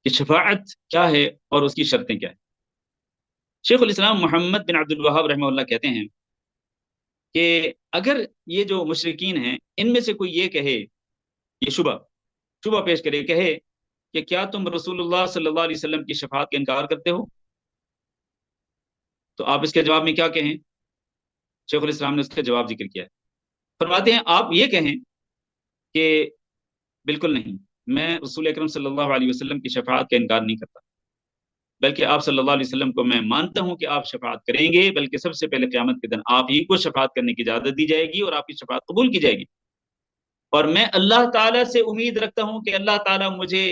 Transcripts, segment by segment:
کہ شفاعت کیا ہے اور اس کی شرطیں کیا ہیں۔ شیخ الاسلام محمد بن عبد الوہاب رحمہ اللہ کہتے ہیں کہ اگر یہ جو مشرکین ہیں ان میں سے کوئی یہ کہے، یہ شبہ پیش کرے، کہے کہ کیا تم رسول اللہ صلی اللہ علیہ وسلم کی شفاعت کا انکار کرتے ہو، تو آپ اس کے جواب میں کیا کہیں؟ شیخ الاسلام نے اس کا جواب ذکر کیا ہے، فرماتے ہیں آپ یہ کہیں کہ بالکل نہیں، میں رسول اکرم صلی اللہ علیہ وسلم کی شفاعت کا انکار نہیں کرتا، بلکہ آپ صلی اللہ علیہ وسلم کو میں مانتا ہوں کہ آپ شفاعت کریں گے، بلکہ سب سے پہلے قیامت کے دن آپ ہی کو شفاعت کرنے کی اجازت دی جائے گی اور آپ کی شفاعت قبول کی جائے گی، اور میں اللہ تعالیٰ سے امید رکھتا ہوں کہ اللہ تعالیٰ مجھے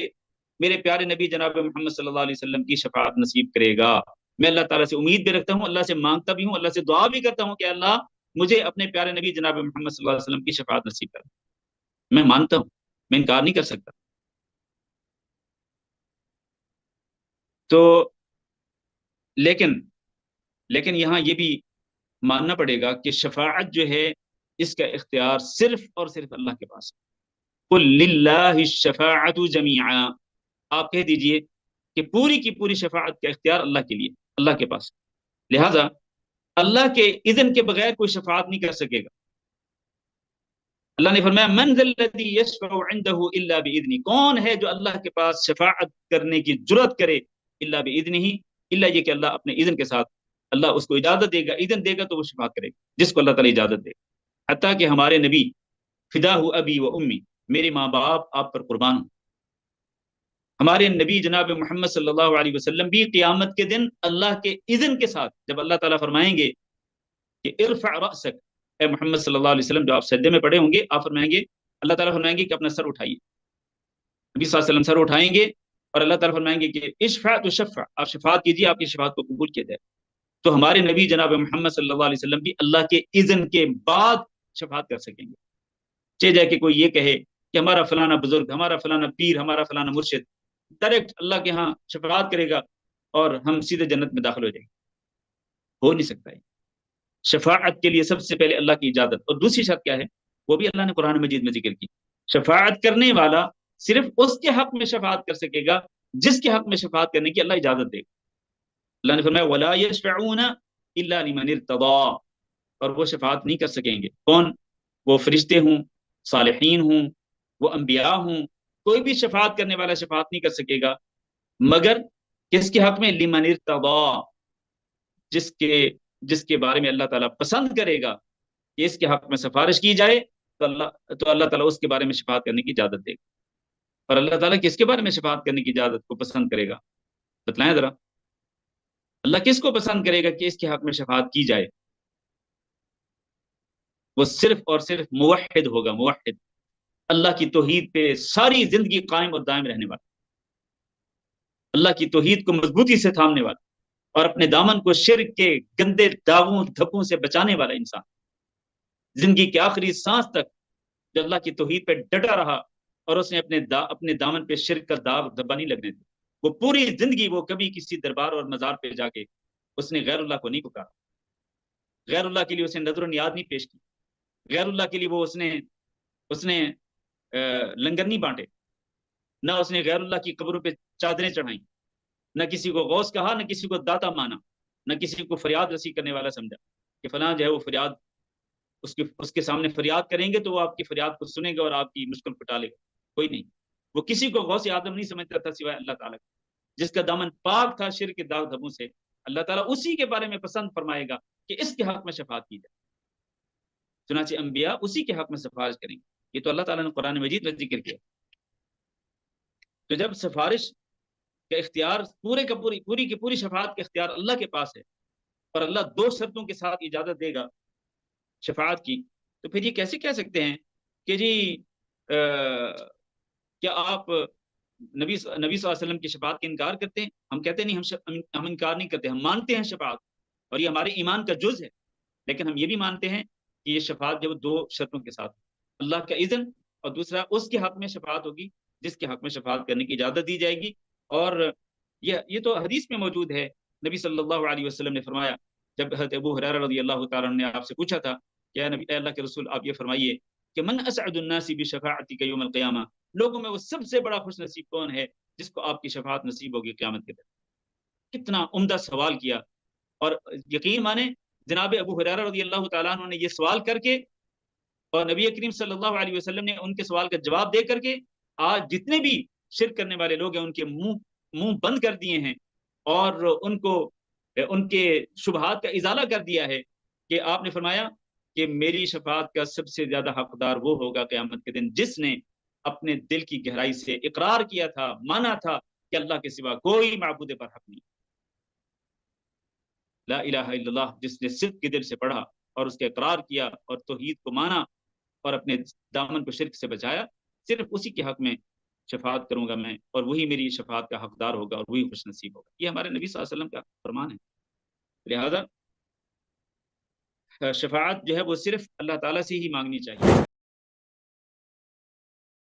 میرے پیارے نبی جناب محمد صلی اللہ علیہ وسلم کی شفاعت نصیب کرے گا۔ میں اللہ تعالیٰ سے امید بھی رکھتا ہوں، اللہ سے مانگتا بھی ہوں، اللہ سے دعا بھی کرتا ہوں کہ اللہ مجھے اپنے پیارے نبی جناب محمد صلی اللہ علیہ وسلم کی شفاعت نصیب کرے۔ میں مانتا ہوں، میں انکار نہیں کر سکتا۔ تو لیکن یہاں یہ بھی ماننا پڑے گا کہ شفاعت جو ہے اس کا اختیار صرف اور صرف اللہ کے پاس ہے۔ قل للہ الشفاعت جمیعا، آپ کہہ دیجئے کہ پوری کی پوری شفاعت کا اختیار اللہ کے لیے، اللہ کے پاس، لہذا اللہ کے اذن کے بغیر کوئی شفاعت نہیں کر سکے گا۔ اللہ نے فرمایا من ذا الذی یشفع عنده الا باذنہ، کون ہے جو اللہ کے پاس شفاعت کرنے کی جرأت کرے الا باذنہ، الا یہ کہ اللہ اپنے اذن کے ساتھ اللہ اس کو اجازت دے گا، اذن دے گا تو وہ شفاعت کرے گا، جس کو اللہ تعالی اجازت دے گا۔ حتیٰ کہ ہمارے نبی فداہ ابی و امی، میرے ماں باپ آپ پر قربان ہوں، ہمارے نبی جناب محمد صلی اللہ علیہ وسلم بھی قیامت کے دن اللہ کے اذن کے ساتھ جب اللہ تعالیٰ فرمائیں گے کہ ارفع رأسک، اے محمد صلی اللہ علیہ وسلم، جو آپ سجدے میں پڑے ہوں گے، آپ فرمائیں گے، اللہ تعالیٰ فرمائیں گے کہ اپنا سر اٹھائیے، نبی صلی اللہ علیہ وسلم سر اٹھائیں گے اور اللہ تعالیٰ فرمائیں گے کہ اشفع تو شفع، آپ شفاعت کیجیے، آپ کی شفاعت کو قبول کیا جائے۔ تو ہمارے نبی جناب محمد صلی اللہ علیہ وسلم بھی اللہ کے اذن کے بعد شفاعت کر سکیں گے، چاہے جائے کہ کوئی یہ کہے کہ ہمارا فلانا بزرگ، ہمارا فلانا پیر، ہمارا فلانا مرشد ڈائریکٹ اللہ کے ہاں شفاعت کرے گا اور ہم سیدھے جنت میں داخل ہو جائیں گے، ہو نہیں سکتا ہے۔ شفاعت کے لیے سب سے پہلے اللہ کی اجازت، اور دوسری شرط کیا ہے وہ بھی اللہ نے قرآن مجید میں ذکر کی، شفاعت کرنے والا صرف اس کے حق میں شفاعت کر سکے گا جس کے حق میں شفاعت کرنے کی اللہ اجازت دے گا۔ اللہ نے فرمایا وَلَا يَشْفَعُونَ إِلَّا لِمَنِ ارْتَضَىٰ، اور وہ شفاعت نہیں کر سکیں گے، کون؟ وہ فرشتے ہوں، صالحین ہوں، وہ انبیاء ہوں، کوئی بھی شفاعت کرنے والا شفاعت نہیں کر سکے گا مگر کس کے حق میں؟ لمن ارتضیٰ، جس کے بارے میں اللہ تعالیٰ پسند کرے گا کہ اس کے حق میں سفارش کی جائے تو اللہ تعالیٰ اس کے بارے میں شفاعت کرنے کی اجازت دے گا۔ اور اللہ تعالیٰ کس کے بارے میں شفاعت کرنے کی اجازت کو پسند کرے گا؟ بتلائیں ذرا، اللہ کس کو پسند کرے گا کہ اس کے حق میں شفاعت کی جائے؟ وہ صرف اور صرف موحد ہوگا، موحد، اللہ کی توحید پہ ساری زندگی قائم اور دائم رہنے والا، اللہ کی توحید کو مضبوطی سے تھامنے والا اور اپنے دامن کو شرک کے گندے داغوں دھبوں سے بچانے والا انسان، زندگی کے آخری سانس تک جو اللہ کی توحید پہ ڈٹا رہا اور اس نے اپنے دامن پہ شرک کا داغ دھبا نہیں لگنے دیا، وہ پوری زندگی وہ کبھی کسی دربار اور مزار پہ جا کے اس نے غیر اللہ کو نہیں پکارا، غیر اللہ کے لیے اس نے نظر و نیاز نہیں پیش کی، غیر اللہ کے لیے وہ اس نے لنگر نہیں بانٹے، نہ اس نے غیر اللہ کی قبروں پہ چادریں چڑھائیں، نہ کسی کو غوث کہا، نہ کسی کو داتا مانا، نہ کسی کو فریاد رسی کرنے والا سمجھا کہ فلاں جو ہے وہ فریاد اس کے سامنے فریاد کریں گے تو وہ آپ کی فریاد کو سنے گا اور آپ کی مشکل پٹا لے گا، کوئی نہیں۔ وہ کسی کو غوث آدم نہیں سمجھتا تھا سوائے اللہ تعالیٰ کا، جس کا دامن پاک تھا شرک کے داغ دھبوں سے، اللہ تعالیٰ اسی کے بارے میں پسند فرمائے گا کہ اس کے حق میں شفاعت کی جائے، چنانچہ انبیاء اسی کے حق میں سفارش کریں گے۔ یہ تو اللہ تعالیٰ نے قرآن مجید میں ذکر کیا۔ تو جب سفارش کا اختیار پوری کی پوری شفاعت کا اختیار اللہ کے پاس ہے اور اللہ دو شرطوں کے ساتھ اجازت دے گا شفاعت کی، تو پھر یہ کیسے کہہ سکتے ہیں کہ جی کیا آپ نبی صلی اللہ علیہ وسلم کی شفاعت کا انکار کرتے ہیں؟ ہم کہتے نہیں، ہم انکار نہیں کرتے، ہم مانتے ہیں شفاعت اور یہ ہمارے ایمان کا جز ہے، لیکن ہم یہ بھی مانتے ہیں کہ یہ شفاعت جو دو شرطوں کے ساتھ، اللہ کا اذن اور دوسرا اس کے حق میں شفاعت ہوگی جس کے حق میں شفاعت کرنے کی اجازت دی جائے گی۔ اور یہ تو حدیث میں موجود ہے، نبی صلی اللہ علیہ وسلم نے فرمایا، جب حضرت ابو ہریرہ رضی اللہ تعالیٰ عنہ نے آپ سے پوچھا تھا کہ اے اللہ کے رسول آپ یہ فرمائیے کہ من اسعد الناس بشفاعتک یوم القیامہ، لوگوں میں وہ سب سے بڑا خوش نصیب کون ہے جس کو آپ کی شفاعت نصیب ہوگی قیامت کے دن۔ کتنا عمدہ سوال کیا، اور یقین مانے جناب ابو ہریرہ رضی اللہ تعالیٰ عنہ نے یہ سوال کر کے، اور نبی کریم صلی اللہ علیہ وسلم نے ان کے سوال کا جواب دے کر کے آج جتنے بھی شرک کرنے والے لوگ ہیں ان کے منہ بند کر دیے ہیں، اور ان کے شبہات کا ازالہ کر دیا ہے، کہ آپ نے فرمایا کہ میری شفاعت کا سب سے زیادہ حقدار وہ ہوگا قیامت کے دن جس نے اپنے دل کی گہرائی سے اقرار کیا تھا، مانا تھا کہ اللہ کے سوا کوئی معبود پر حق نہیں، لا الہ الا اللہ، جس نے صدق کے دل سے پڑھا اور اس کا اقرار کیا اور توحید کو مانا اور اپنے دامن کو شرک سے بچایا، صرف اسی کے حق میں شفاعت کروں گا میں، اور وہی میری شفاعت کا حقدار ہوگا اور وہی خوش نصیب ہوگا۔ یہ ہمارے نبی صلی اللہ علیہ وسلم کا فرمان ہے۔ لہذا شفاعت جو ہے وہ صرف اللہ تعالیٰ سے ہی مانگنی چاہیے۔